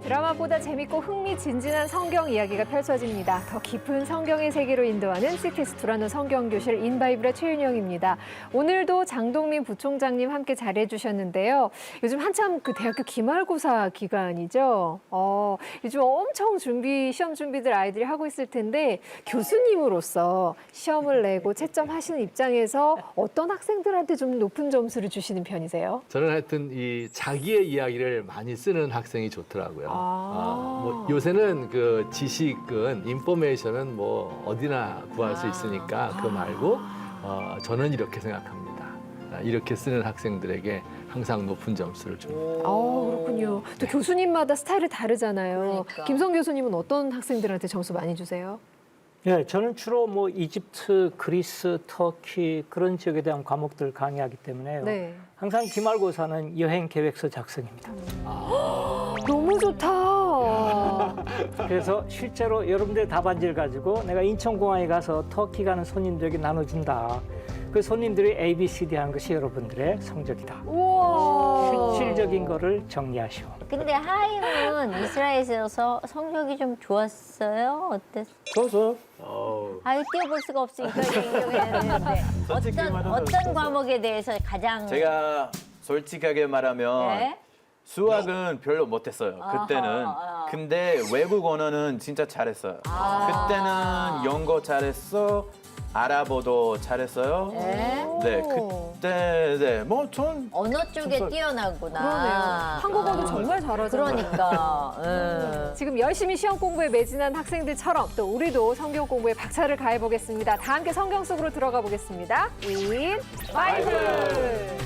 드라마보다 재밌고 흥미진진한 성경 이야기가 펼쳐집니다. 더 깊은 성경의 세계로 인도하는 CTS 두라노 성경교실 인바이블의 최윤영입니다. 오늘도 장동민 부총장님 함께 잘해주셨는데요. 요즘 한참 그 대학교 기말고사 기간이죠. 요즘 엄청 시험 준비들 아이들이 하고 있을 텐데 교수님으로서 시험을 내고 채점하시는 입장에서 어떤 학생들한테 좀 높은 점수를 주시는 편이세요? 저는 하여튼 이 자기의 이야기를 많이 쓰는 학생이 좋더라고요. 뭐 요새는 그 지식은 인포메이션은 뭐 어디나 구할 수 있으니까 그거 말고 저는 이렇게 생각합니다. 이렇게 쓰는 학생들에게 항상 높은 점수를 줍니다. 그렇군요. 또 교수님마다 스타일이 다르잖아요. 그러니까. 김성 교수님은 어떤 학생들한테 점수 많이 주세요? 네, 저는 주로 뭐 이집트, 그리스, 터키 그런 지역에 대한 과목들 강의하기 때문에요. 네. 항상 기말고사는 여행 계획서 작성입니다. 너무 좋다. 그래서 실제로 여러분들의 답안지를 가지고 내가 인천공항에 가서 터키 가는 손님들에게 나눠준다. 그 손님들이 A, B, C, D 하는 것이 여러분들의 성적이다. 우와. 실질적인 거를 정리하시오. 근데 하임은 이스라엘에서 성적이 좀 좋았어요? 어땠어요? 좋았어요. 뛰어볼 수가 없으니까 인정해야 되는데 어떤 과목에 대해서 가장 제가 솔직하게 말하면 네? 수학은 별로 못했어요. 그때는. 근데 외국 언어는 진짜 잘했어요. 그때는 영어 잘했어. 아랍어도 잘했어요. 네? 그때 뭐 전 언어 쪽에 그러네요. 뛰어나구나. 한국어도 정말 잘하잖아요. 그러니까. 지금 열심히 시험 공부에 매진한 학생들처럼 또 우리도 성경 공부에 박차를 가해 보겠습니다. 다 함께 성경 속으로 들어가 보겠습니다. 인 바이블.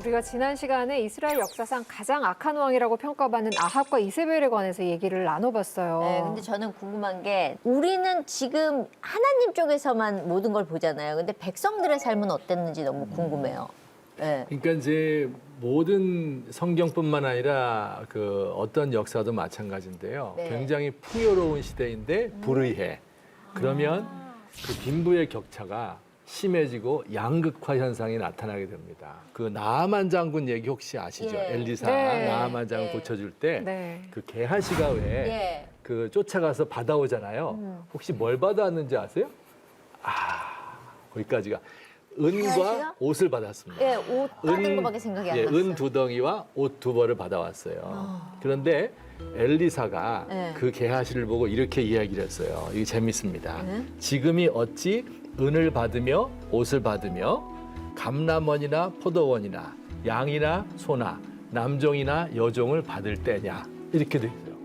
우리가 지난 시간에 이스라엘 역사상 가장 악한 왕이라고 평가받는 아합과 이세벨에 관해서 얘기를 나눠봤어요. 네, 근데 저는 궁금한 게 우리는 지금 하나님 쪽에서만 모든 걸 보잖아요. 근데 백성들의 삶은 어땠는지 너무 궁금해요. 네. 그러니까 이제 모든 성경뿐만 아니라 그 어떤 역사도 마찬가지인데요. 네. 굉장히 풍요로운 시대인데 불의해. 그러면 그 빈부의 격차가 심해지고 양극화 현상이 나타나게 됩니다. 그 나아만 장군 얘기 혹시 아시죠? 예. 엘리사 네. 나아만 장군 네. 고쳐줄 때 네. 그 게하시가 왜 예. 그 쫓아가서 받아오잖아요. 혹시 뭘 받아왔는지 아세요? 거기까지가 은과 게하시가? 옷을 받았습니다. 예, 옷 받은 거밖에 생각이 안 났어요. 은 2덩이와 옷 2벌을 받아왔어요. 그런데 엘리사가 네. 그 게하시를 보고 이렇게 이야기를 했어요. 이게 재밌습니다. 네. 지금이 어찌 은을 받으며 옷을 받으며 감람원이나 포도원이나 양이나 소나 남종이나 여종을 받을 때냐 이렇게 돼 있어요.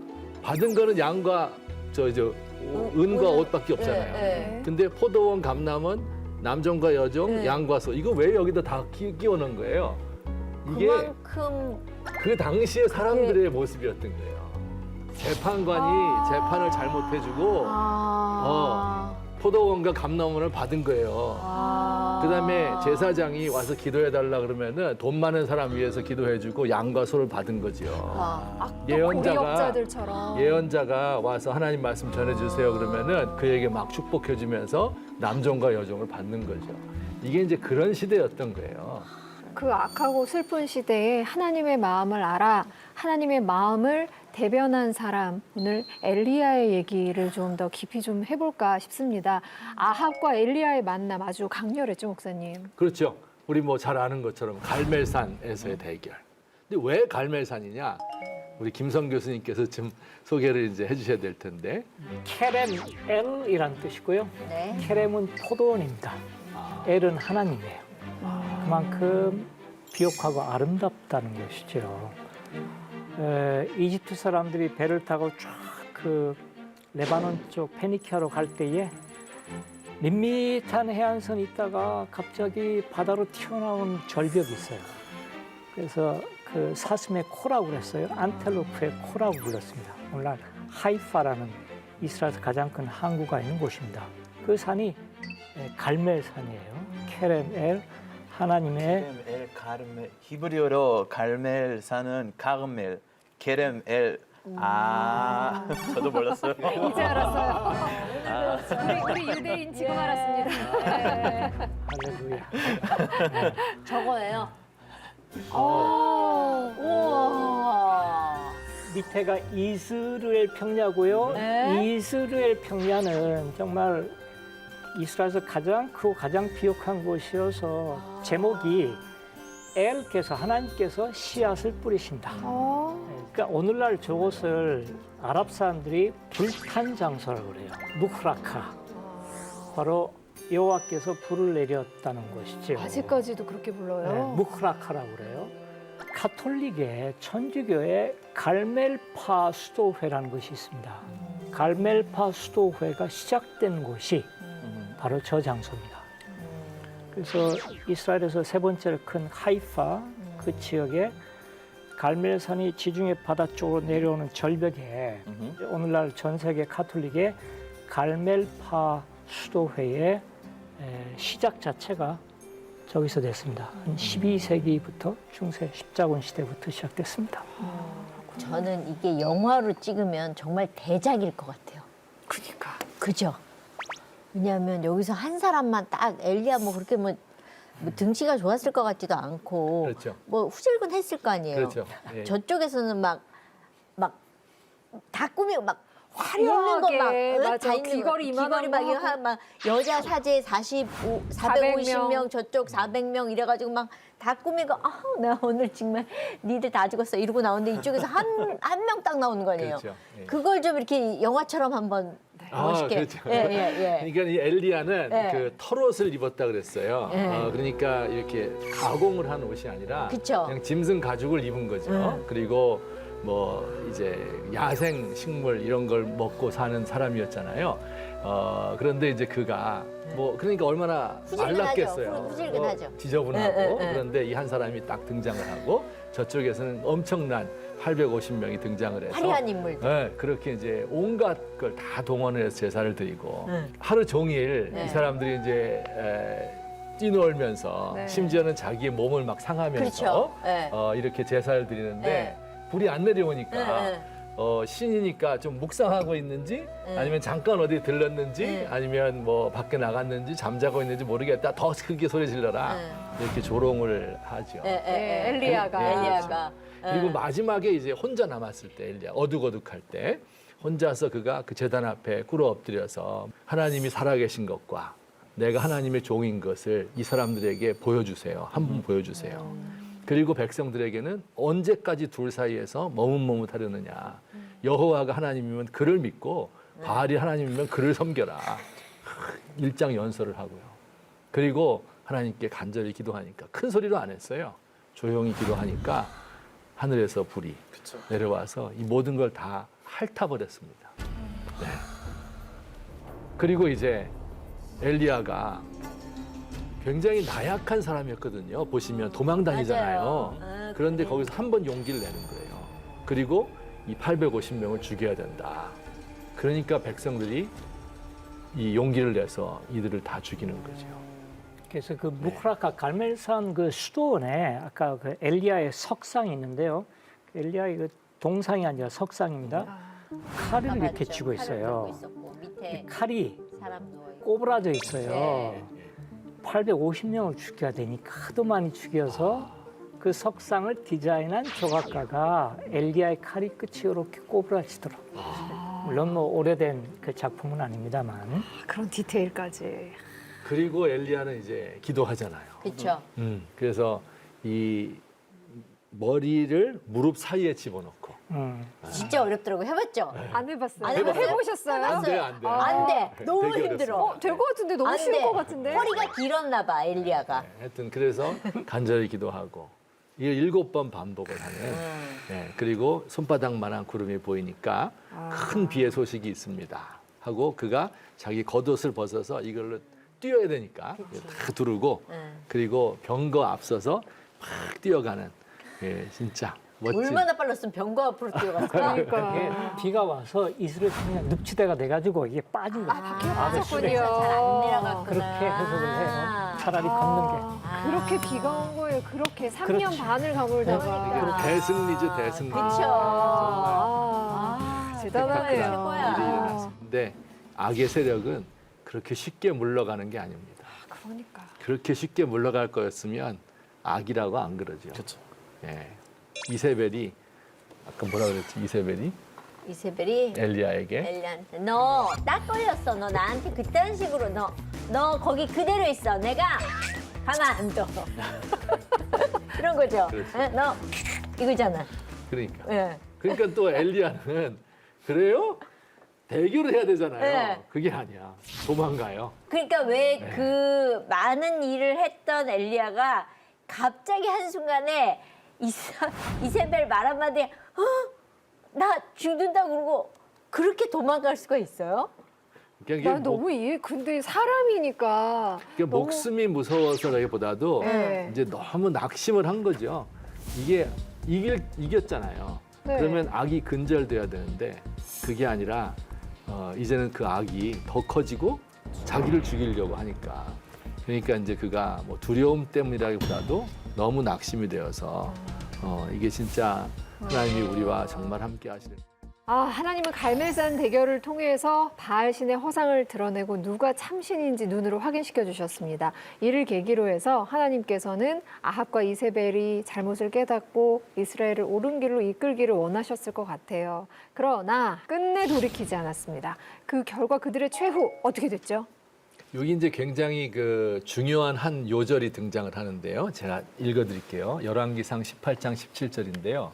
받은 거는 양과 은과 옷밖에 없잖아요. 네. 근데 포도원 감람원 남종과 여종 네. 양과 소 이거 왜 여기다 다 끼워놓은 거예요? 이게 그만큼 그 당시의 사람들의 모습이었던 거예요. 재판관이 재판을 잘못해주고 포도원과 감람원을 받은 거예요. 그다음에 제사장이 와서 기도해달라 그러면은 돈 많은 사람 위해서 기도해주고 양과 소를 받은 거죠. 고리업자들처럼. 예언자가 와서 하나님 말씀 전해주세요 그러면은 그에게 막 축복해주면서 남종과 여종을 받는 거죠. 이게 이제 그런 시대였던 거예요. 그 악하고 슬픈 시대에 하나님의 마음을 알아 하나님의 마음을 대변한 사람, 오늘 엘리야의 얘기를 좀 더 깊이 좀 해볼까 싶습니다. 아합과 엘리야의 만남 아주 강렬했죠, 목사님. 그렇죠. 우리 뭐 잘 아는 것처럼 갈멜산에서의 대결. 근데 왜 갈멜산이냐? 우리 김성 교수님께서 좀 소개를 이제 해주셔야 될 텐데. 케렘엘이란 뜻이고요. 네. 케렘은 포도원입니다. 엘은 하나님이에요. 그만큼 비옥하고 아름답다는 것이죠. 이집트 사람들이 배를 타고 쫙 그 레바논 쪽 페니키아로 갈 때에 밋밋한 해안선이 있다가 갑자기 바다로 튀어나온 절벽이 있어요. 그래서 그 사슴의 코라고 그랬어요. 안텔로프의 코라고 불렀습니다. 오늘날 하이파라는 이스라엘에서 가장 큰 항구가 있는 곳입니다. 그 산이 갈멜산이에요. 케렘엘 하나님의 엘 가르멜 히브리어로 갈멜산은 가르멜 케렘엘 저도 몰랐어요. 이제 알았어요. 우리 유대인 지금 알았습니다. 네. 할렐루야. 저거예요. 우와. 밑에가 이스라엘 평야고요. 네. 이스라엘 평야는 정말 이스라엘에서 가장 크고 가장 비옥한 곳이어서 제목이 엘께서 하나님께서 씨앗을 뿌리신다. 그러니까 오늘날 저곳을 아랍 사람들이 불탄 장소라고 그래요. 무흐라카. 바로 여호와께서 불을 내렸다는 것이죠. 아직까지도 그렇게 불러요. 무흐라카라고 그래요. 가톨릭의 천주교의 갈멜파 수도회라는 것이 있습니다. 갈멜파 수도회가 시작된 곳이 바로 저 장소입니다. 그래서 이스라엘에서 세 번째로 큰 하이파 그 지역에 갈멜산이 지중해 바다 쪽으로 내려오는 절벽에 오늘날 전 세계 가톨릭의 갈멜파 수도회의 시작 자체가 저기서 됐습니다. 한 12세기부터 중세 십자군 시대부터 시작됐습니다. 저는 이게 영화로 찍으면 정말 대작일 것 같아요. 그러니까. 그죠? 왜냐하면 여기서 한 사람만 딱 엘리야 뭐 그렇게 뭐 등치가 좋았을 것 같지도 않고 그렇죠. 뭐 후질근했을 거 아니에요. 그렇죠. 예. 저쪽에서는 막 다 꾸미고 막 화려한 거 막 맞아. 귀걸이 이만한 거 하고. 막 여자 사제 450명 저쪽 400명 이래가지고 막 다 꾸미고 내가 오늘 정말 니들 다 죽었어 이러고 나오는데 이쪽에서 한 명 딱 나오는 거 아니에요. 그렇죠. 예. 그걸 좀 이렇게 영화처럼 한번 멋있게. 그렇죠. 예. 그러니까 이 엘리야는 예. 그 털옷을 입었다 그랬어요. 예. 그러니까 이렇게 가공을 한 옷이 아니라 그쵸. 그냥 짐승 가죽을 입은 거죠. 그리고 뭐 이제 야생 식물 이런 걸 먹고 사는 사람이었잖아요. 그런데 이제 그가 뭐 그러니까 얼마나 후질근하죠. 말랐겠어요. 후질근하죠. 지저분하고 예. 그런데 이 한 사람이 딱 등장을 하고 저쪽에서는 엄청난 850명이 등장을 해서 화려한 인물들. 네, 그렇게 이제 온갖 걸 다 동원해서 제사를 드리고 하루 종일 네. 이 사람들이 이제 뛰놀면서 네. 심지어는 자기의 몸을 막 상하면서 그렇죠. 네. 이렇게 제사를 드리는데 네. 불이 안 내려오니까 네. 신이니까 좀 묵상하고 있는지 네. 아니면 잠깐 어디 들렀는지 네. 아니면 뭐 밖에 나갔는지 잠자고 있는지 모르겠다 더 크게 소리 질러라 네. 이렇게 조롱을 하죠. 엘리야가. 엘리야가. 그리고 마지막에 이제 혼자 남았을 때 엘리야 어둑어둑할 때 혼자서 그가 그 제단 앞에 꿇어 엎드려서 하나님이 살아계신 것과 내가 하나님의 종인 것을 이 사람들에게 보여주세요. 한 번 보여주세요. 그리고 백성들에게는 언제까지 둘 사이에서 머뭇머뭇하려느냐. 여호와가 하나님이면 그를 믿고 바알이 하나님이면 그를 섬겨라. 일장연설을 하고요. 그리고 하나님께 간절히 기도하니까 큰 소리로 안 했어요. 조용히 기도하니까 하늘에서 불이 내려와서 이 모든 걸 다 핥아버렸습니다. 네. 그리고 이제 엘리야가 굉장히 나약한 사람이었거든요. 보시면 도망 다니잖아요. 맞아요. 그런데 거기서 한 번 용기를 내는 거예요. 그리고 이 850명을 죽여야 된다. 그러니까 백성들이 이 용기를 내서 이들을 다 죽이는 거죠. 그래서 그 무크라카 갈멜산 그 수도원에 아까 그 엘리야의 석상이 있는데요. 그 엘리야의 그 동상이 아니라 석상입니다. 칼을 이렇게 맞죠. 쥐고 칼을 있어요. 들고 있었고, 밑에 칼이 사람 누워 있고. 꼬부라져 있어요. 네. 850명을 죽여야 되니까 하도 많이 죽여서 그 석상을 디자인한 조각가가 엘리야의 칼이 끝이 이렇게 꼬부라지더라고요. 물론 뭐 오래된 그 작품은 아닙니다만. 그런 디테일까지. 그리고 엘리야는 이제 기도하잖아요. 그렇죠. 그래서 이 머리를 무릎 사이에 집어넣고 진짜 어렵더라고. 해봤죠? 안 해봤어요. 안 해봤어요? 해보셨어요? 안 돼, 안 돼. 안 돼. 너무 되게 힘들어. 어렵습니다. 될 것 같은데 너무 안 쉬울 돼. 것 같은데. 허리가 길었나 봐, 엘리야가. 하여튼 그래서 간절히 기도하고 이걸 7번 반복을 하는. 예, 그리고 손바닥만한 구름이 보이니까 큰 비의 소식이 있습니다. 하고 그가 자기 겉옷을 벗어서 이걸로 뛰어야 되니까 다 두르고 그리고 병거 앞서서 막 뛰어가는 진짜 멋진. 얼마나 빨랐으면 병거 앞으로 뛰어갔어. 그러니까. 이게 비가 와서 이스라엘 그냥 늪지대가 돼가지고 이게 빠진 거예요. 빠졌군요. 그래서 잘안 내려갔구나. 그렇게 해석을 해요. 차라리 걷는 게. 그렇게 비가 온 거예요. 그렇게 3년 그렇지. 반을 가물다가. 그러니까. 대승리죠, 대승리. 그쵸. 대단하네요. 최고야. 일이 일어났는데 악의 세력은 그렇게 쉽게 물러가는 게 아닙니다. 그러니까. 그렇게 쉽게 물러갈 거였으면 악이라고 안 그러죠. 그렇죠. 예. 이세벨이 아까 뭐라 그랬지? 이세벨이 이세벨이 엘리야에게 엘리한테 너 딱 걸렸어. 너 나한테 그딴 식으로 너 거기 그대로 있어. 내가 가만 안 둬. 이런 거죠. 그렇지. 예? 너 이거잖아. 그러니까 예. 그러니까 또 엘리야는 그래요? 대결을 해야 되잖아요. 네. 그게 아니야. 도망가요. 그러니까 왜 그 많은 일을 했던 엘리야가 갑자기 한순간에 이세벨 말 한마디에 나 죽는다 그러고 그렇게 도망갈 수가 있어요? 그러니까 난 너무 이해. 근데 사람이니까. 그러니까 목숨이 무서워서라기보다도 네. 이제 너무 낙심을 한 거죠. 이게 이겼잖아요. 네. 그러면 악이 근절돼야 되는데 그게 아니라 이제는 그 악이 더 커지고 자기를 죽이려고 하니까 그러니까 이제 그가 뭐 두려움 때문이라기보다도 너무 낙심이 되어서 이게 진짜 하나님이 우리와 정말 함께 하시는. 하나님은 갈멜산 대결을 통해서 바알 신의 허상을 드러내고 누가 참신인지 눈으로 확인시켜 주셨습니다. 이를 계기로 해서 하나님께서는 아합과 이세벨이 잘못을 깨닫고 이스라엘을 옳은 길로 이끌기를 원하셨을 것 같아요. 그러나 끝내 돌이키지 않았습니다. 그 결과 그들의 최후 어떻게 됐죠? 여기 이제 굉장히 그 중요한 한 요절이 등장을 하는데요. 제가 읽어드릴게요. 열왕기상 18장 17절인데요.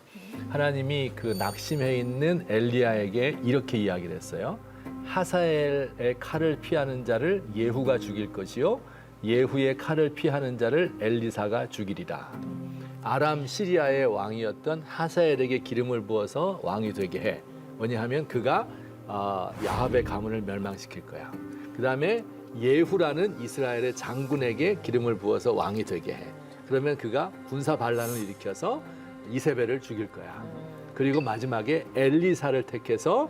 하나님이 그 낙심해 있는 엘리야에게 이렇게 이야기를 했어요. 하사엘의 칼을 피하는 자를 예후가 죽일 것이요 예후의 칼을 피하는 자를 엘리사가 죽이리라. 아람 시리아의 왕이었던 하사엘에게 기름을 부어서 왕이 되게 해. 왜냐하면 그가 야합의 가문을 멸망시킬 거야. 그다음에 예후라는 이스라엘의 장군에게 기름을 부어서 왕이 되게 해. 그러면 그가 군사 반란을 일으켜서 이세벨을 죽일 거야. 그리고 마지막에 엘리사를 택해서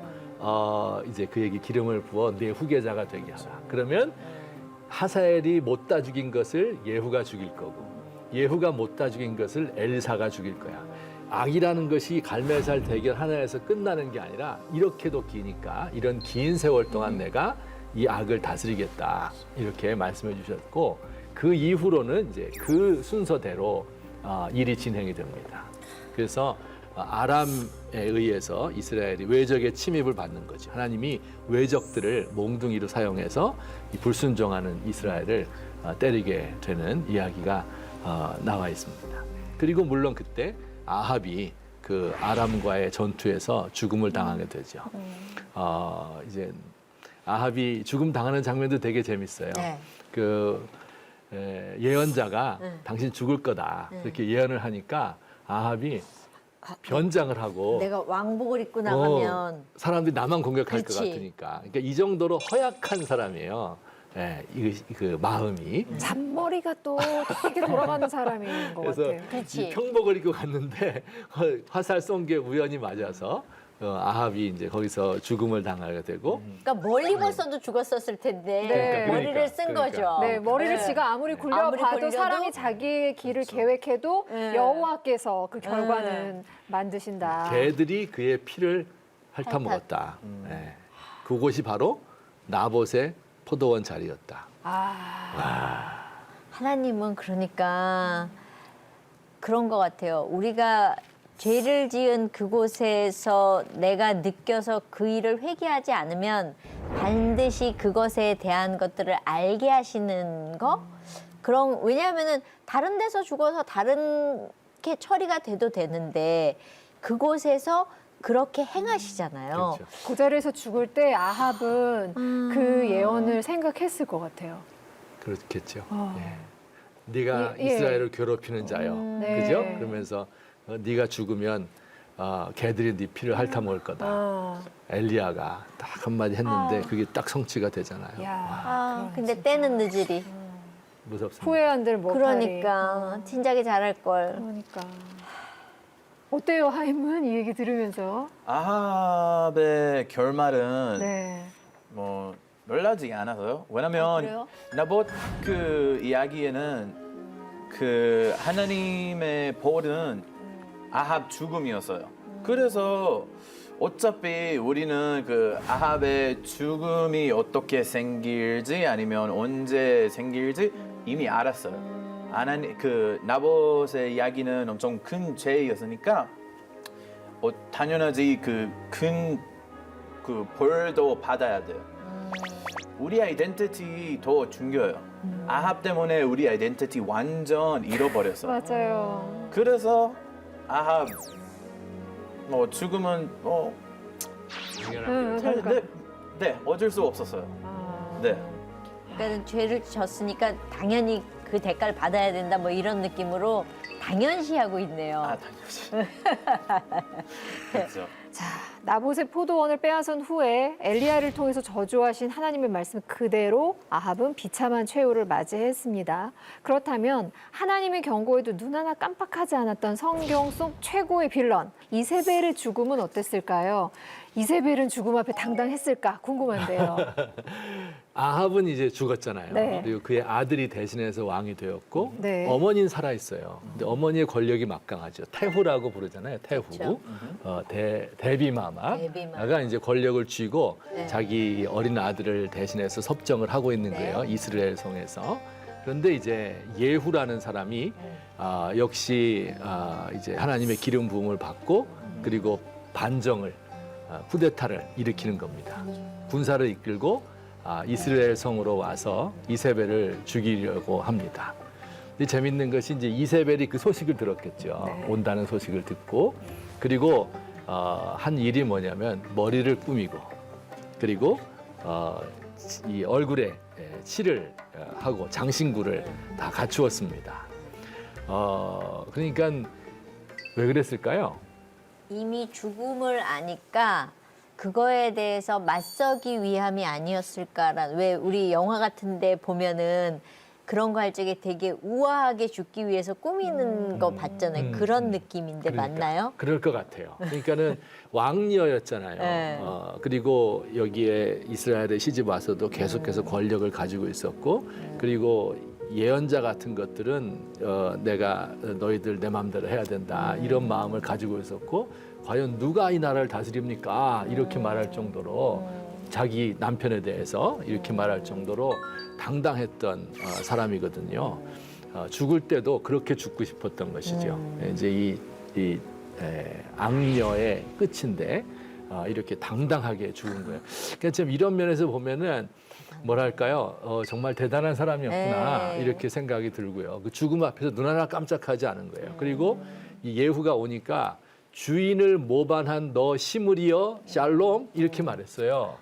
이제 그에게 기름을 부어 내 후계자가 되게 하라. 그러면 하사엘이 못다 죽인 것을 예후가 죽일 거고 예후가 못다 죽인 것을 엘리사가 죽일 거야. 악이라는 것이 갈멜살 대결 하나에서 끝나는 게 아니라 이렇게도 기니까 이런 긴 세월 동안 내가 이 악을 다스리겠다 이렇게 말씀해 주셨고 그 이후로는 이제 그 순서대로 일이 진행이 됩니다. 그래서 아람에 의해서 이스라엘이 외적의 침입을 받는 거죠. 하나님이 외적들을 몽둥이로 사용해서 이 불순종하는 이스라엘을 때리게 되는 이야기가 나와 있습니다. 그리고 물론 그때 아합이 그 아람과의 전투에서 죽음을 당하게 되죠. 이제 아합이 죽음 당하는 장면도 되게 재밌어요. 네. 그 예언자가 당신 죽을 거다 이렇게 예언을 하니까 아합이 변장을 하고 내가 왕복을 입고 나가면 사람들이 나만 공격할 것 그렇지. 같으니까 그러니까 이 정도로 허약한 사람이에요. 그 마음이. 잔머리가 또 되게 돌아가는 사람인 것 그래서 같아요. 그렇지. 이 평복을 입고 갔는데 화살 쏜 게 우연히 맞아서 아합이 이제 거기서 죽음을 당하게 되고 그러니까 멀리 봤어도 죽었었을 텐데 네. 머리를 쓴 거죠. 네, 머리를 네. 지가 아무리 굴려봐도 아무리 굴려도? 사람이 자기의 길을 계획해도 네. 여호와께서 그 결과는 만드신다. 개들이 그의 피를 핥아먹었다. 예. 그곳이 바로 나봇의 포도원 자리였다. 하나님은 그러니까 그런 것 같아요. 우리가 죄를 지은 그곳에서 내가 느껴서 그 일을 회개하지 않으면 반드시 그것에 대한 것들을 알게 하시는 거? 그런 왜냐하면은 다른 데서 죽어서 다른 게 처리가 돼도 되는데 그곳에서 그렇게 행하시잖아요. 그렇죠. 그 자리에서 죽을 때 아합은 그 예언을 생각했을 것 같아요. 그렇겠죠. 어. 예. 네가 예. 이스라엘을 괴롭히는 자요. 네. 그죠? 그러면서 네가 죽으면 개들이 네 피를 핥아먹을 거다. 아, 엘리야가 딱 한마디 했는데 그게 딱 성취가 되잖아요. 야, 근데 때는 늦으리. 무섭습니다. 후회한들 못하리. 그러니까 진작에 잘할 걸. 그러니까. 어때요, 하임은 이 얘기 들으면서? 아합의 결말은 네. 뭐 놀라지 않아서요. 왜냐면 그래요? 나봇 그 이야기에는 그 하나님의 벌은 아합 죽음이었어요. 그래서 어차피 우리는 그 아합의 죽음이 어떻게 생길지 아니면 언제 생길지 이미 알았어요. 하나님 그 나봇의 이야기는 엄청 큰 죄였으니까 당연하지 그 큰 그 벌도 받아야 돼요. 우리 아이덴티티 더 중요해요. 아합 때문에 우리 아이덴티티 완전 잃어버렸어. 맞아요. 그래서 아합 뭐 죽음은 응, 그러니까. 네 어쩔 수 없었어요. 아. 네. 그러니까 죄를 졌으니까 당연히 그 대가를 받아야 된다 뭐 이런 느낌으로 당연시하고 있네요. 아 당연히. 그렇죠. 자, 나봇의 포도원을 빼앗은 후에 엘리야를 통해서 저주하신 하나님의 말씀 그대로 아합은 비참한 최후를 맞이했습니다. 그렇다면 하나님의 경고에도 눈 하나 깜빡하지 않았던 성경 속 최고의 빌런 이세벨의 죽음은 어땠을까요? 이세벨은 죽음 앞에 당당했을까 궁금한데요. 아합은 이제 죽었잖아요. 네. 그리고 그의 아들이 대신해서 왕이 되었고 네. 어머니는 살아 있어요. 근데 어머니의 권력이 막강하죠. 태후라고 부르잖아요. 태후. 그렇죠. 대비마마가 대비마마. 이제 권력을 쥐고 네. 자기 어린 아들을 대신해서 섭정을 하고 있는 네. 거예요. 이스라엘 성에서. 그런데 이제 예후라는 사람이 역시 이제 하나님의 기름 부음을 받고 그리고 반정을 쿠데타를 일으키는 겁니다. 군사를 이끌고 이스라엘 성으로 와서 이세벨을 죽이려고 합니다. 근데 재밌는 것이 이제 이세벨이 그 소식을 들었겠죠. 네. 온다는 소식을 듣고 그리고 한 일이 뭐냐면 머리를 꾸미고 그리고 이 얼굴에 칠을 하고 장신구를 다 갖추었습니다. 그러니까 왜 그랬을까요? 이미 죽음을 아니까 그거에 대해서 맞서기 위함이 아니었을까라는 왜 우리 영화 같은데 보면은 그런 거 할 적에 되게 우아하게 죽기 위해서 꾸미는 거 봤잖아요. 그런 느낌인데 맞나요? 그럴 것 같아요. 그러니까는 왕녀였잖아요. 네. 그리고 여기에 이스라엘에 시집 와서도 계속해서 권력을 가지고 있었고, 그리고 예언자 같은 것들은 내가 너희들 내 마음대로 해야 된다 이런 마음을 가지고 있었고, 과연 누가 이 나라를 다스립니까? 이렇게 말할 정도로 자기 남편에 대해서 이렇게 말할 정도로 당당했던 사람이거든요. 죽을 때도 그렇게 죽고 싶었던 것이죠. 이제 이 악녀의 끝인데 이렇게 당당하게 죽은 거예요. 그러니까 참 이런 면에서 보면은 뭐랄까요, 정말 대단한 사람이었구나 네. 이렇게 생각이 들고요. 그 죽음 앞에서 눈 하나 깜짝하지 않은 거예요. 그리고 이 예후가 오니까 주인을 모반한 너 시므리여 샬롬 이렇게 말했어요.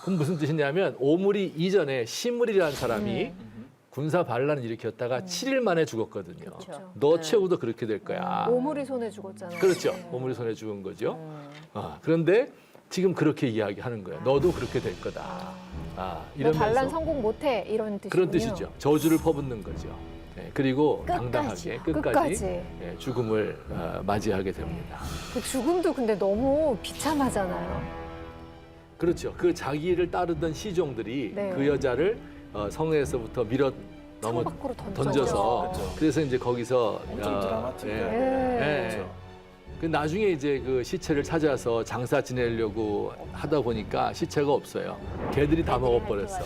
그럼 무슨 뜻이냐면 오므리 이전에 시므리라는 사람이 군사 반란을 일으켰다가 7일 만에 죽었거든요. 그렇죠. 너 최후도 그렇게 될 거야. 오물이 손에 죽었잖아요. 그렇죠. 오므리 손에 죽은 거죠. 그런데 지금 그렇게 이야기하는 거예요. 너도 그렇게 될 거다. 너 이러면서 반란 성공 못해 이런 뜻이군요. 그런 뜻이죠. 저주를 퍼붓는 거죠. 예, 그리고 끝까지. 당당하게 끝까지, 끝까지. 예, 죽음을 맞이하게 됩니다. 그 죽음도 근데 너무 비참하잖아요. 그렇죠. 그 자기를 따르던 시종들이 네. 그 여자를 성에서부터 밀어 넘어 창밖으로 던져서 그렇죠. 그래서 이제 거기서 엄청 드라마틱해. 네. 예. 그 나중에 이제 그 시체를 찾아서 장사 지내려고 하다 보니까 시체가 없어요. 개들이 다 먹어버렸어.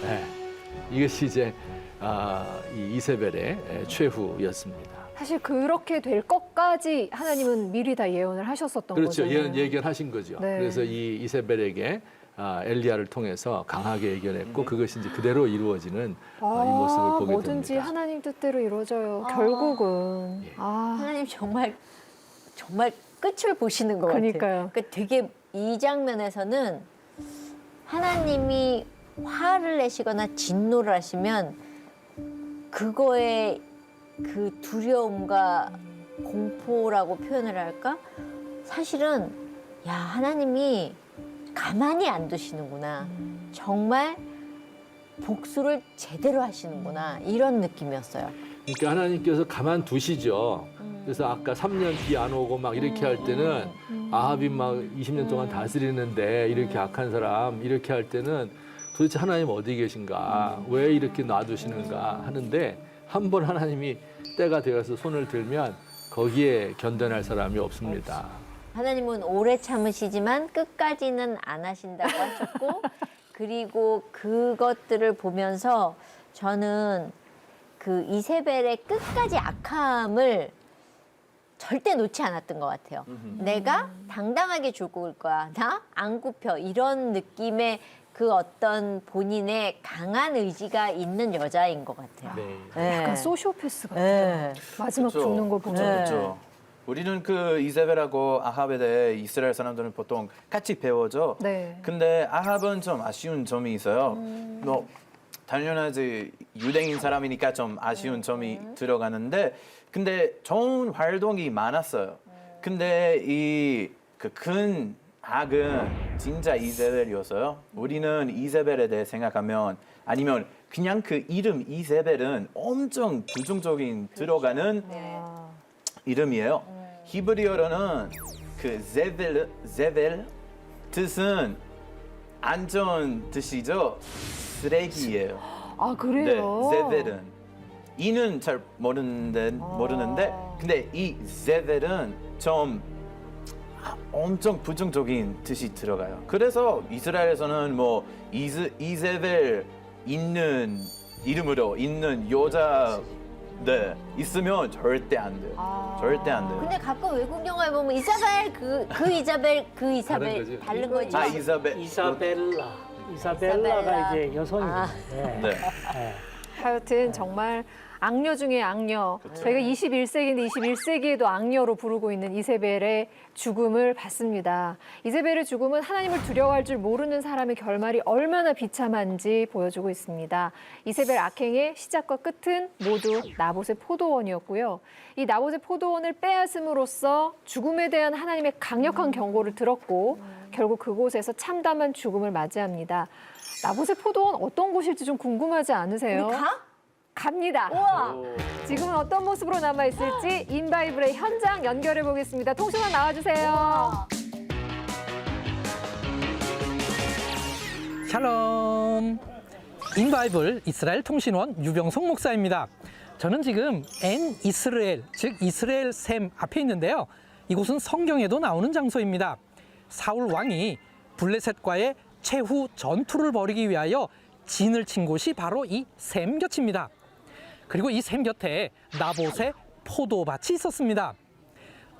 예. 이것이 이제 이 이세벨의 최후였습니다. 사실 그렇게 될 것까지 하나님은 미리 다 예언을 하셨었던 그렇죠. 거잖아요. 예견하신 거죠. 네. 그래서 이 이세벨에게 엘리야를 통해서 강하게 예견했고 그것이 이제 그대로 이루어지는 이 모습을 보게 뭐든지 됩니다. 하나님 뜻대로 이루어져요. 아. 결국은. 예. 하나님 정말 끝을 보시는 것 그러니까요. 같아요. 그러니까 되게 이 장면에서는 하나님이 화를 내시거나 진노를 하시면 그거에 그 두려움과 공포라고 표현을 할까? 사실은 야 하나님이 가만히 안 두시는구나. 정말 복수를 제대로 하시는구나. 이런 느낌이었어요. 그러니까 하나님께서 가만 두시죠. 그래서 아까 3년 비 안 오고 막 이렇게 할 때는 아합이 막 20년 동안 다스리는데 이렇게 악한 사람 이렇게 할 때는 도대체 하나님 어디 계신가? 왜 이렇게 놔두시는가 하는데 한 번 하나님이 때가 되어서 손을 들면 거기에 견뎌낼 사람이 없습니다. 하나님은 오래 참으시지만 끝까지는 안 하신다고 하셨고 그리고 그것들을 보면서 저는 그 이세벨의 끝까지 악함을 절대 놓지 않았던 것 같아요. 내가 당당하게 죽을 거야. 나 안 굽혀. 이런 느낌의 그 어떤 본인의 강한 의지가 있는 여자인 것 같아요. 네. 약간 소시오패스 같아요. 네. 마지막 그렇죠. 죽는 걸 보면. 네. 그렇죠. 우리는 그 이세벨하고 아합에 대해 이스라엘 사람들은 보통 같이 배워죠. 네. 근데 아합은 좀 아쉬운 점이 있어요. 뭐 당연하지 유대인 사람이니까 좀 아쉬운 점이 들어가는데 근데 좋은 활동이 많았어요. 근데 이 그 큰 악은 진짜 이세벨이었어요. 우리는 이세벨에 대해 생각하면 아니면 그냥 그 이름 이세벨은 엄청 부정적인 들어가는 이름이에요. 히브리어로는 그 제벨 뜻은 안 좋은 뜻이죠. 쓰레기예요. 아, 네, 그래요? 제벨은 이는 잘 모르는데 근데 이 제벨은 좀 엄청 부정적인 뜻이 들어가요. 그래서 이스라엘에서는 뭐 이세벨 있는 이름으로 있는 여자 네 있으면 절대 안 돼요. 절대 안 돼요. 근데 가끔 외국 영화에 보면 이사벨 그 이사벨 그 이사벨 거지. 다른 거지. 아 이사벨 이사벨라가 이사벨라. 이제 여성이에요. 네. 네. 네. 하여튼 정말 악녀 중에 악녀. 저희가 21세기인데 21세기에도 악녀로 부르고 있는 이세벨의 죽음을 봤습니다. 이세벨의 죽음은 하나님을 두려워할 줄 모르는 사람의 결말이 얼마나 비참한지 보여주고 있습니다. 이세벨 악행의 시작과 끝은 모두 나봇의 포도원이었고요. 이 나봇의 포도원을 빼앗음으로써 죽음에 대한 하나님의 강력한 경고를 들었고 결국 그곳에서 참담한 죽음을 맞이합니다. 나봇의 포도원 어떤 곳일지 좀 궁금하지 않으세요? 우리 가? 갑니다. 우와. 지금은 어떤 모습으로 남아있을지 인바이블의 현장 연결해 보겠습니다. 통신원 나와주세요. 샬롬. 인바이블 이스라엘 통신원 유병석 목사입니다. 저는 지금 엔 이스라엘, 즉 이스라엘 샘 앞에 있는데요. 이곳은 성경에도 나오는 장소입니다. 사울 왕이 블레셋과의 최후 전투를 벌이기 위하여 진을 친 곳이 바로 이 샘 곁입니다. 그리고 이 샘 곁에 나봇의 포도밭이 있었습니다.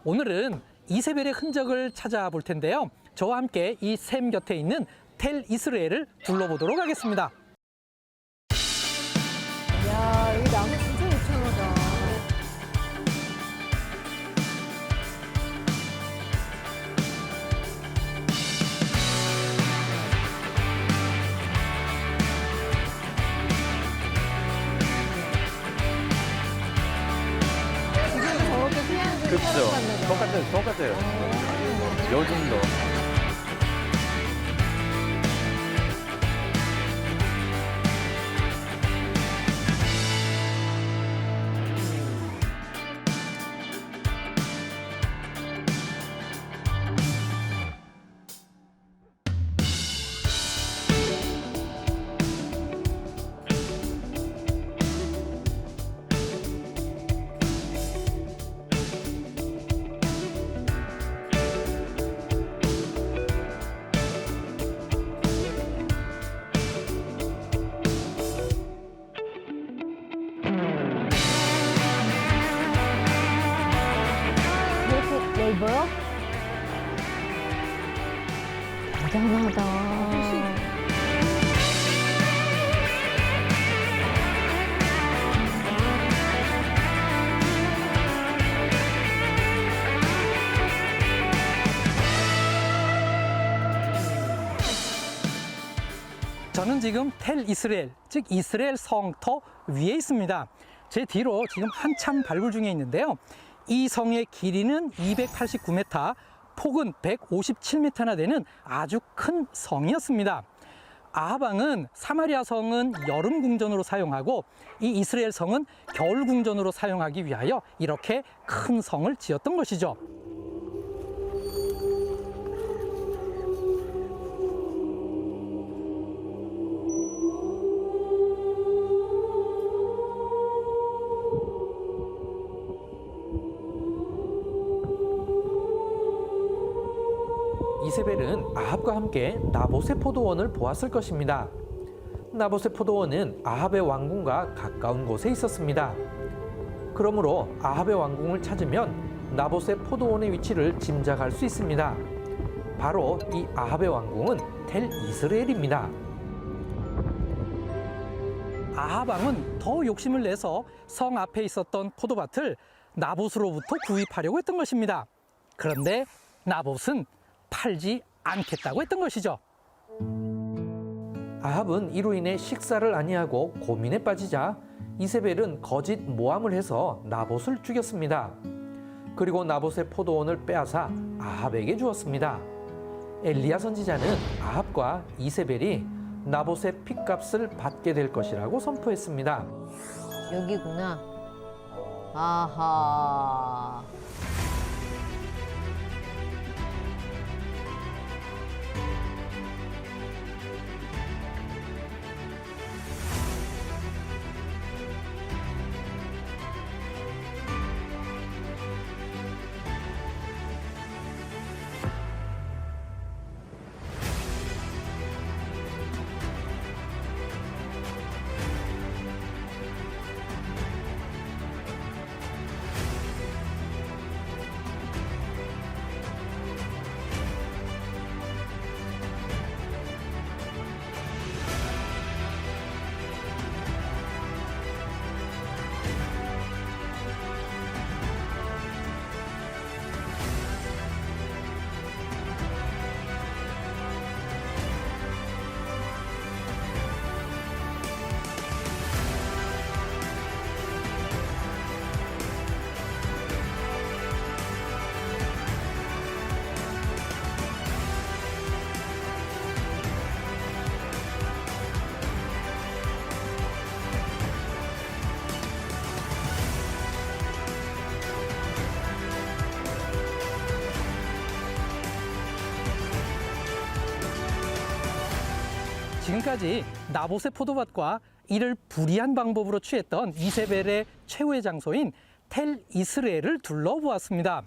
오늘은 이세벨의 흔적을 찾아볼 텐데요. 저와 함께 이 샘 곁에 있는 텔 이스라엘을 둘러보도록 하겠습니다. 야, 여기 나무 진짜 유창하다. 지금도 저렇게 휴양지 그렇죠. 똑같아요. 요즘도. 보여? 대단하다. 저는 지금 텔 이스라엘, 즉 이스라엘 성터 위에 있습니다. 제 뒤로 지금 한참 발굴 중에 있는데요. 이 성의 길이는 289m, 폭은 157m나 되는 아주 큰 성이었습니다. 아합 왕은 사마리아 성은 여름 궁전으로 사용하고 이 이스라엘 성은 겨울 궁전으로 사용하기 위하여 이렇게 큰 성을 지었던 것이죠. 이세벨은 아합과 함께 나봇의 포도원을 보았을 것입니다. 나봇의 포도원은 아합의 왕궁과 가까운 곳에 있었습니다. 그러므로 아합의 왕궁을 찾으면 나봇의 포도원의 위치를 짐작할 수 있습니다. 바로 이 아합의 왕궁은 텔 이스라엘입니다. 아합 왕은 더 욕심을 내서 성 앞에 있었던 포도밭을 나봇으로부터 구입하려고 했던 것입니다. 그런데 나봇은 팔지 않겠다고 했던 것이죠. 아합은 이로 인해 식사를 아니하고 고민에 빠지자 이세벨은 거짓 모함을 해서 나봇을 죽였습니다. 그리고 나봇의 포도원을 빼앗아 아합에게 주었습니다. 엘리야 선지자는 아합과 이세벨이 나봇의 핏값을 받게 될 것이라고 선포했습니다. 여기구나. 아하. 지금까지 나봇의 포도밭과 이를 불이한 방법으로 취했던 이세벨의 최후의 장소인 텔 이스라엘을 둘러보았습니다.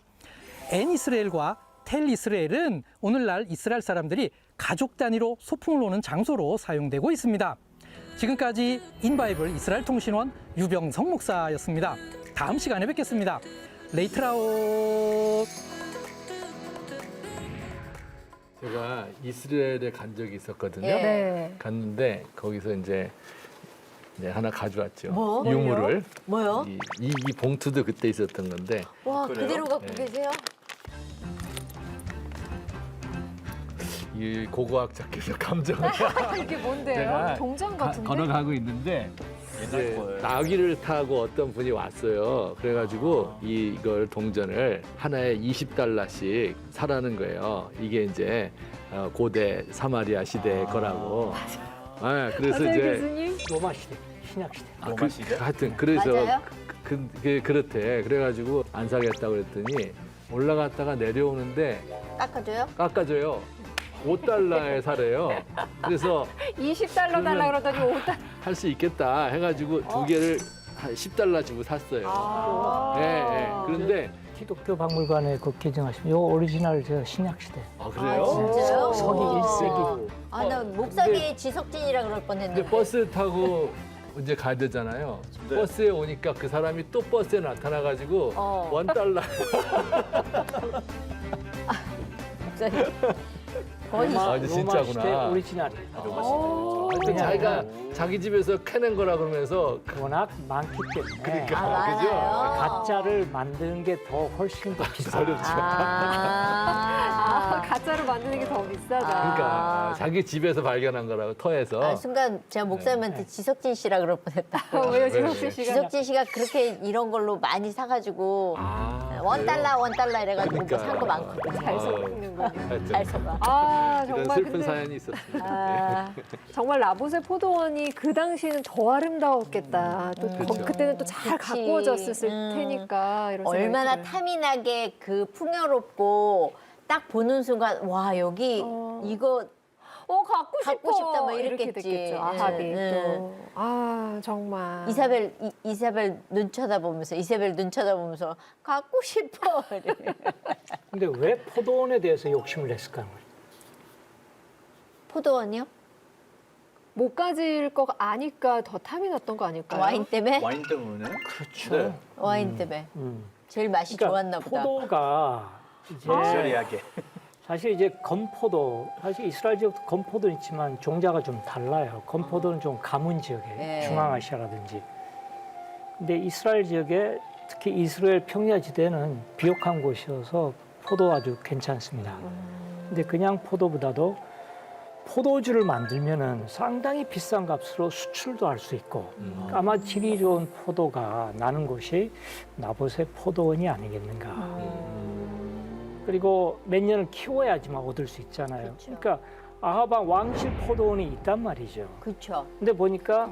엔 이스라엘과 텔 이스라엘은 오늘날 이스라엘 사람들이 가족 단위로 소풍을 오는 장소로 사용되고 있습니다. 지금까지 인바이블 이스라엘 통신원 유병성 목사였습니다. 다음 시간에 뵙겠습니다. 레이트라웃. 제가 이스라엘에 간 적이 있었거든요. 예. 네. 갔는데 거기서 이제 하나 가져왔죠. 뭐? 유물을. 뭐요? 이 봉투도 그때 있었던 건데 와, 그래요? 그대로 갖고 네. 계세요? 이 고고학자께서 감정을 이게 뭔데요? 제가 동전 같은데? 걸어가고 있는데 옛날 이제 거예요. 나귀를 타고 어떤 분이 왔어요. 그래가지고 이걸 동전을 하나에 20달러씩 사라는 거예요. 이게 이제 고대 사마리아 시대 거라고. 네, 그래서 맞아요, 이제 교수님? 로마 시대, 신약 시대. 로마 시대? 하여튼 그래서 맞아요? 그렇대. 그래가지고 안 사겠다고 그랬더니 올라갔다가 내려오는데 닦아줘요? 깎아줘요. 5달러에 사래요. 그래서 20달러 달라 그러더니 5달러. 할 수 있겠다 해가지고 두 개를 한 10달러 주고 샀어요. 아. 예, 예. 그런데 기독교 박물관에 그 개정하시면 요 오리지널 저 신약 시대. 그래요? 진짜요? 서기 1세기. 아, 나 목사기 지석진이라 그럴 근데 뻔했는데. 버스 타고 이제 가야 되잖아요. 네. 버스에 오니까 그 사람이 또 버스에 나타나가지고 $1 목사님. 거의 아, 이제 진짜구나. 시대 오리지널. 근데 자기가 자기 집에서 캐낸 거라 그러면서 워낙 많기 때문에 그러니까. 아, 그죠? 많아요. 가짜를 만드는 게 더 훨씬 더 비싸. 어렵죠. 가짜로 만드는 게 더 비싸다. 그러니까 자기 집에서 발견한 거라고 터에서. 아, 순간 제가 목사님한테 지석진 씨라 그럴 뻔했다. 왜요, 왜? 지석진 씨가? 지석진 씨가 그렇게 이런 걸로 많이 사가지고 $1 이래가지고 그러니까. 산 거 많거든요. 잘 섞는군요. 잘 써봐. 아, 이런 정말 슬픈 근데 사연이 있었습니다. 아, 정말 라보세 포도원이 그 당시에는 더 아름다웠겠다. 또 그렇죠. 그때는 또 잘 그치. 가꾸어졌을 테니까 이런 생각이 얼마나 들어요. 탐이 나게 그 풍요롭고 딱 보는 순간 와 여기 이거 갖고 싶다, 뭐 이렇게 이랬겠지. 됐겠죠. 아합이 네. 또. 아, 정말. 이사벨 눈 쳐다보면서 이사벨 눈 쳐다보면서 갖고 싶어. 이래. 근데 왜 포도원에 대해서 욕심을 냈을까요? 포도원이요? 못 가질 거 아니까 더 탐이 났던 거 아닐까요? 와인 때문에? 와인 때문에? 그렇죠. 네. 와인 때문에. 음. 제일 맛이 그러니까 좋았나 보다. 포도가 이제 럭셔리하게. 사실 이제 건포도, 사실 이스라엘 지역도 건포도는 있지만 종자가 좀 달라요. 건포도는 좀 가문 지역에 네. 중앙아시아라든지. 근데 이스라엘 지역에 특히 이스라엘 평야지대는 비옥한 곳이어서 포도 아주 괜찮습니다. 근데 그냥 포도보다도 포도주를 만들면은 상당히 비싼 값으로 수출도 할 수 있고 아마 질이 좋은 포도가 나는 곳이 나봇의 포도원이 아니겠는가. 그리고 몇 년을 키워야지만 얻을 수 있잖아요. 그렇죠. 그러니까 아하방 왕실 포도원이 있단 말이죠. 그렇죠. 근데 보니까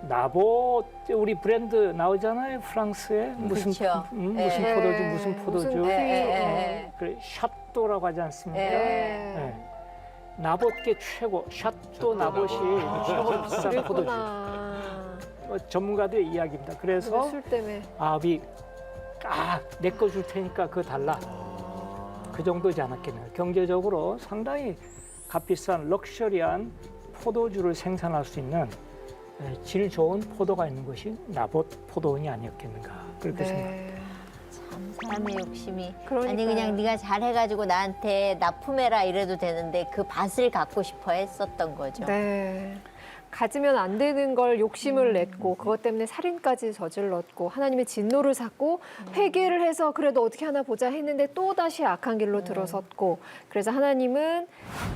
나봇 우리 브랜드 나오잖아요. 프랑스에 무슨 그렇죠. 무슨 예. 포도주 무슨 포도주 무슨 그래 샤또라고 하지 않습니까? 네. 예. 나봇계 최고 샤또 나봇이 최고 비싼 포도주. 그랬구나. 전문가들의 이야기입니다. 그래서 술 때문에. 아합이 내 거 줄 테니까 그거 달라. 그 정도지 않았겠나요? 경제적으로 상당히 값비싼 럭셔리한 포도주를 생산할 수 있는 질 좋은 포도가 있는 것이 나봇 포도원이 아니었겠는가 그렇게 생각합니다. 네. 참 사람의 욕심이. 그러니까요. 아니 그냥 네가 잘해가지고 나한테 납품해라 이래도 되는데 그 밭을 갖고 싶어 했었던 거죠. 네. 가지면 안 되는 걸 욕심을 냈고 그것 때문에 살인까지 저질렀고 하나님의 진노를 샀고 회개를 해서 그래도 어떻게 하나 보자 했는데 또 다시 악한 길로 들어섰고 그래서 하나님은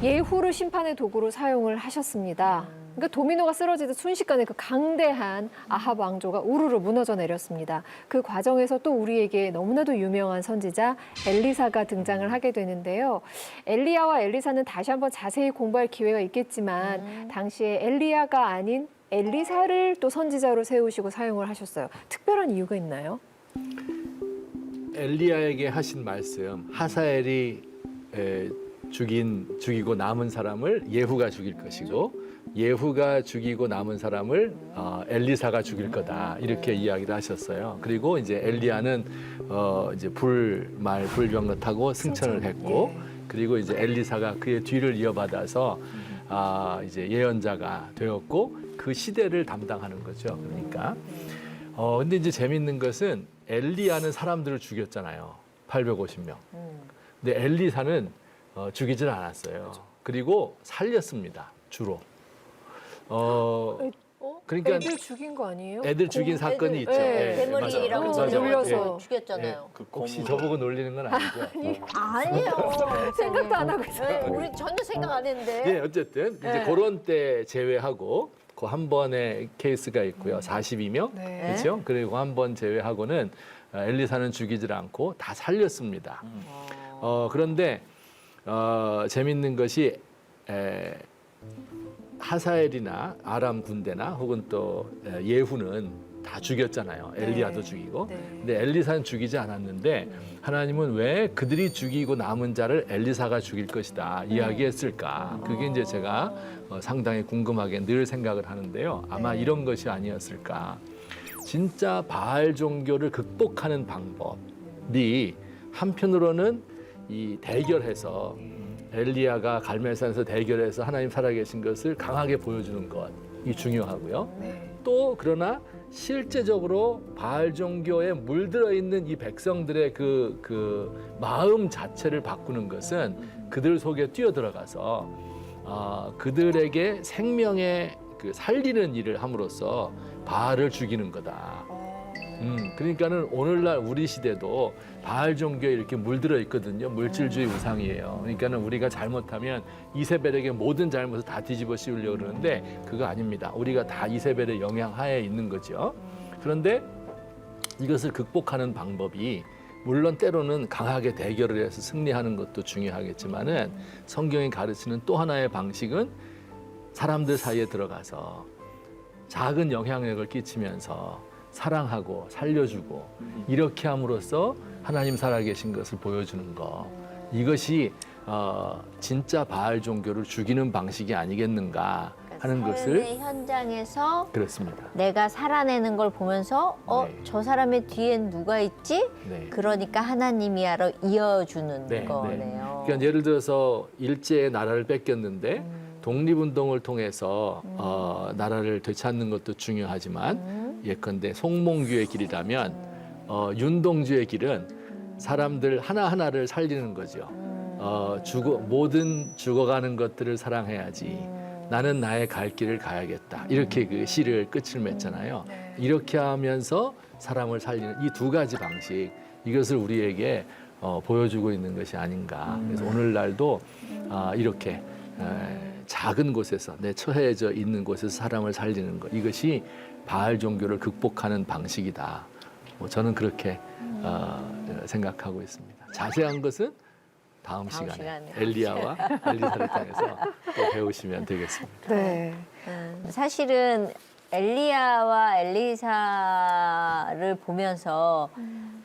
예후를 심판의 도구로 사용을 하셨습니다. 그러니까 도미노가 쓰러지듯 순식간에 그 강대한 아합 왕조가 우르르 무너져 내렸습니다. 그 과정에서 또 우리에게 너무나도 유명한 선지자 엘리사가 등장을 하게 되는데요. 엘리야와 엘리사는 다시 한번 자세히 공부할 기회가 있겠지만 당시에 엘리야가 아닌 엘리사를 또 선지자로 세우시고 사용을 하셨어요. 특별한 이유가 있나요? 엘리야에게 하신 말씀, 하사엘이 죽이고 남은 사람을 예후가 죽일 것이고 예후가 죽이고 남은 사람을 엘리사가 죽일 거다 이렇게 이야기를 하셨어요. 그리고 이제 엘리야는 이제 불병거 타고 승천을 했고 그리고 이제 엘리사가 그의 뒤를 이어받아서 이제 예언자가 되었고 그 시대를 담당하는 거죠. 그러니까 근데 이제 재밌는 것은 엘리야는 사람들을 죽였잖아요. 850명. 근데 엘리사는 죽이질 않았어요. 그리고 살렸습니다. 주로. 그러니까 애들 죽인 거 아니에요? 애들 죽인 사건이 있죠. 네. 대머리라고 맞아요. 맞아요. 놀려서. 죽였잖아요. 그 혹시 저보고 놀리는 건 아니죠? 아니에요. 생각도 안 하고 있어요. 네, 우리 전혀 생각 안 했는데. 네, 어쨌든 이제 그런 때 제외하고 그 한 번의 케이스가 있고요. 42명. 네. 그렇죠? 그리고 한 번 제외하고는 엘리사는 죽이질 않고 다 살렸습니다. 그런데 재밌는 것이 하사엘이나 아람 군대나 혹은 또 예후는 다 죽였잖아요. 엘리야도 죽이고. 근데 엘리사는 죽이지 않았는데 하나님은 왜 그들이 죽이고 남은 자를 엘리사가 죽일 것이다 이야기했을까? 그게 이제 제가 상당히 궁금하게 늘 생각을 하는데요. 아마 이런 것이 아니었을까? 진짜 바알 종교를 극복하는 방법이 한편으로는 이 대결해서 엘리야가 갈멜산에서 대결해서 하나님 살아계신 것을 강하게 보여주는 것이 중요하고요. 또 그러나 실제적으로 바알 종교에 물들어 있는 이 백성들의 그 마음 자체를 바꾸는 것은 그들 속에 뛰어들어가서 그들에게 생명의 그 살리는 일을 함으로써 바알을 죽이는 거다. 그러니까는 오늘날 우리 시대도 바알 종교에 이렇게 물들어 있거든요. 물질주의 우상이에요. 그러니까는 우리가 잘못하면 이세벨에게 모든 잘못을 다 뒤집어 씌우려고 그러는데 그거 아닙니다. 우리가 다 이세벨의 영향 하에 있는 거죠. 그런데 이것을 극복하는 방법이 물론 때로는 강하게 대결을 해서 승리하는 것도 중요하겠지만은 성경이 가르치는 또 하나의 방식은 사람들 사이에 들어가서 작은 영향력을 끼치면서 사랑하고 살려주고 이렇게 함으로써 하나님 살아계신 것을 보여주는 것. 이것이 진짜 바알 종교를 죽이는 방식이 아니겠는가 하는 삶의 것을 현장에서 그렇습니다. 내가 살아내는 걸 보면서 네. 저 사람의 뒤엔 누가 있지? 네. 그러니까 하나님이야로 이어주는 네, 거네요. 그러니까 예를 들어서 일제의 나라를 뺏겼는데 독립운동을 통해서 나라를 되찾는 것도 중요하지만 예컨대 송몽규의 길이라면 윤동주의 길은 사람들 하나하나를 살리는 거죠. 모든 죽어가는 것들을 사랑해야지. 나는 나의 갈 길을 가야겠다. 이렇게 그 시를 끝을 맺잖아요. 이렇게 하면서 사람을 살리는 이 두 가지 방식, 이것을 우리에게 보여주고 있는 것이 아닌가. 그래서 오늘날도 이렇게 작은 곳에서 내 처해져 있는 곳에서 사람을 살리는 것, 이것이 바알 종교를 극복하는 방식이다. 저는 그렇게 생각하고 있습니다. 자세한 것은 다음 시간에 엘리야와 엘리사를 통해서 또 배우시면 되겠습니다. 네. 사실은 엘리야와 엘리사를 보면서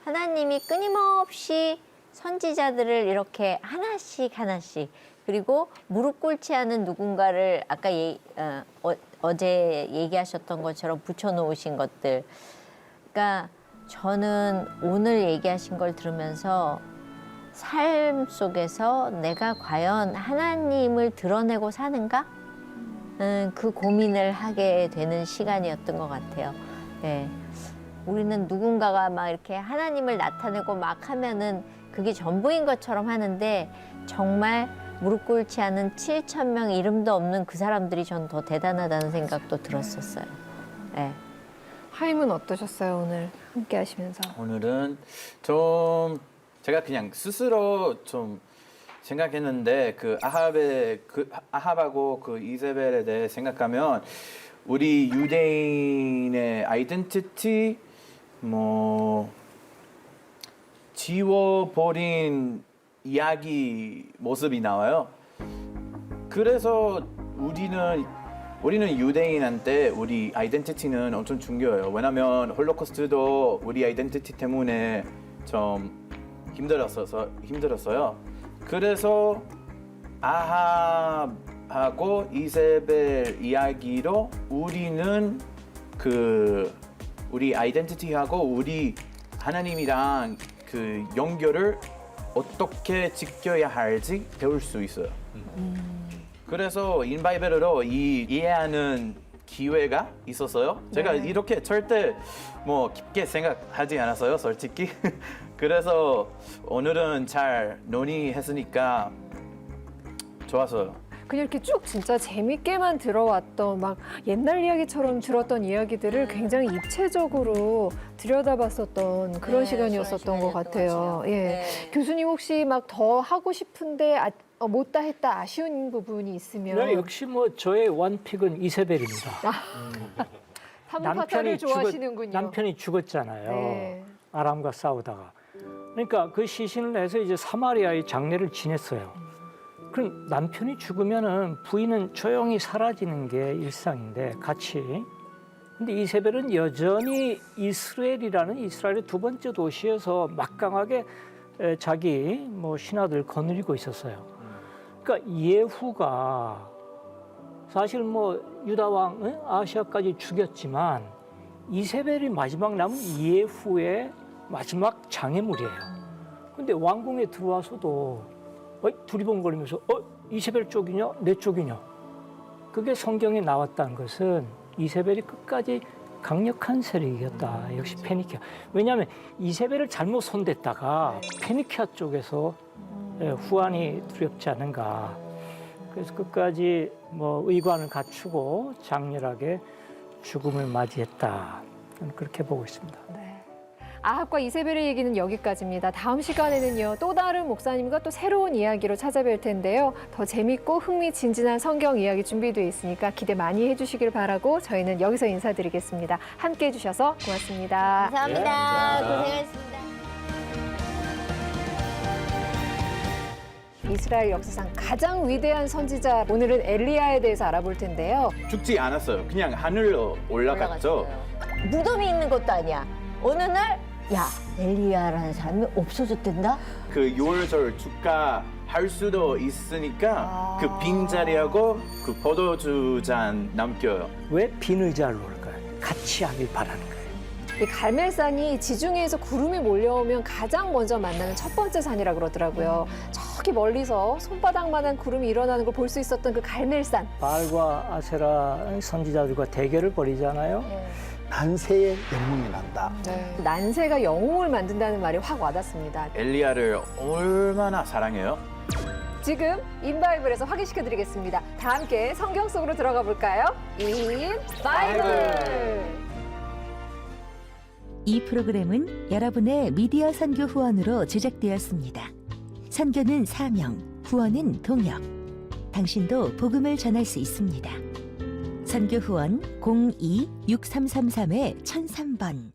하나님이 끊임없이 선지자들을 이렇게 하나씩 그리고 무릎 꿇지 않은 누군가를 아까 어제 얘기하셨던 것처럼 붙여놓으신 것들. 그러니까 저는 오늘 얘기하신 걸 들으면서 삶 속에서 내가 과연 하나님을 드러내고 사는가? 그 고민을 하게 되는 시간이었던 것 같아요. 네. 우리는 누군가가 막 이렇게 하나님을 나타내고 막 하면은 그게 전부인 것처럼 하는데 정말 무릎 꿇지 않은 7,000명 이름도 없는 그 사람들이 전 더 대단하다는 생각도 들었었어요. 네. 하임은 어떠셨어요, 오늘 함께 하시면서? 오늘은 좀 제가 그냥 스스로 좀 생각했는데 아합하고 그 이세벨에 대해 생각하면 우리 유대인의 아이덴티티 지워버린 이야기 모습이 나와요. 그래서 우리는 유대인한테 우리 아이덴티티는 엄청 중요해요. 왜냐하면 홀로코스트도 우리 아이덴티티 때문에 좀 힘들었어요. 그래서 아합하고 이세벨 이야기로 우리는 우리 아이덴티티하고 우리 하나님이랑 그 연결을 어떻게 지켜야 할지 배울 수 있어요. 그래서 인바이벨로 이해하는 기회가 있었어요. 제가 이렇게 절대 깊게 생각하지 않았어요, 솔직히. 그래서 오늘은 잘 논의했으니까 좋았어요. 그냥 이렇게 쭉 진짜 재밌게만 들어왔던 막 옛날 이야기처럼 들었던 이야기들을 굉장히 입체적으로 들여다봤었던 그런 네, 시간이었었던 좋은 것 시간이었던 같아요. 것 같아요. 예. 네. 교수님 혹시 막 더 하고 싶은데 못다 했다 아쉬운 부분이 있으면 네, 역시 저의 원픽은 이세벨입니다. 사무파타를 좋아하시는군요. 남편이 죽었잖아요. 네. 아람과 싸우다가. 그러니까 그 시신을 내서 이제 사마리아의 장례를 지냈어요. 그럼 남편이 죽으면은 부인은 조용히 사라지는 게 일상인데 같이. 근데 이세벨은 여전히 이스라엘이라는 이스라엘의 두 번째 도시에서 막강하게 자기 신하들 거느리고 있었어요. 그러니까 예후가 사실 유다 왕 아시아까지 죽였지만 이세벨이 마지막 남은 예후의 마지막 장애물이에요. 근데 왕궁에 들어와서도 두리번거리면서 이세벨 쪽이냐 내 쪽이냐. 그게 성경에 나왔다는 것은 이세벨이 끝까지 강력한 세력이었다. 역시 페니키아. 왜냐하면 이세벨을 잘못 손댔다가 페니키아 쪽에서 후환이 두렵지 않은가. 그래서 끝까지 뭐 의관을 갖추고 장렬하게 죽음을 맞이했다. 저는 그렇게 보고 있습니다. 아합과 이세벨의 얘기는 여기까지입니다. 다음 시간에는요, 또 다른 목사님과 또 새로운 이야기로 찾아뵐 텐데요. 더 재밌고 흥미진진한 성경 이야기 준비되어 있으니까 기대 많이 해주시길 바라고 저희는 여기서 인사드리겠습니다. 함께 해주셔서 고맙습니다. 감사합니다. 고생했습니다. 이스라엘 역사상 가장 위대한 선지자, 오늘은 엘리야에 대해서 알아볼 텐데요. 죽지 않았어요. 그냥 하늘로 올라갔죠. 무덤이 있는 것도 아니야. 어느 날, 야, 엘리야라는 사람이 없어졌댄다? 그 유월절 축가할 수도 있으니까 그 빈자리하고 그 포도주 잔 남겨요. 왜 빈 의자를 놓을까요? 같이 하길 바라는 거예요. 이 갈멜산이 지중해에서 구름이 몰려오면 가장 먼저 만나는 첫 번째 산이라 그러더라고요. 저기 멀리서 손바닥만한 구름이 일어나는 걸 볼 수 있었던 그 갈멜산. 바알과 아세라 선지자들과 대결을 벌이잖아요. 난세의 영웅이 난다. 난세가 영웅을 만든다는 말이 확 와닿습니다. 엘리야를 얼마나 사랑해요? 지금 인바이블에서 확인시켜드리겠습니다. 다 함께 성경 속으로 들어가 볼까요? 인바이블! 이 프로그램은 여러분의 미디어 선교 후원으로 제작되었습니다. 선교는 사명, 후원은 동역. 당신도 복음을 전할 수 있습니다. 선교 후원 02-6333-1003번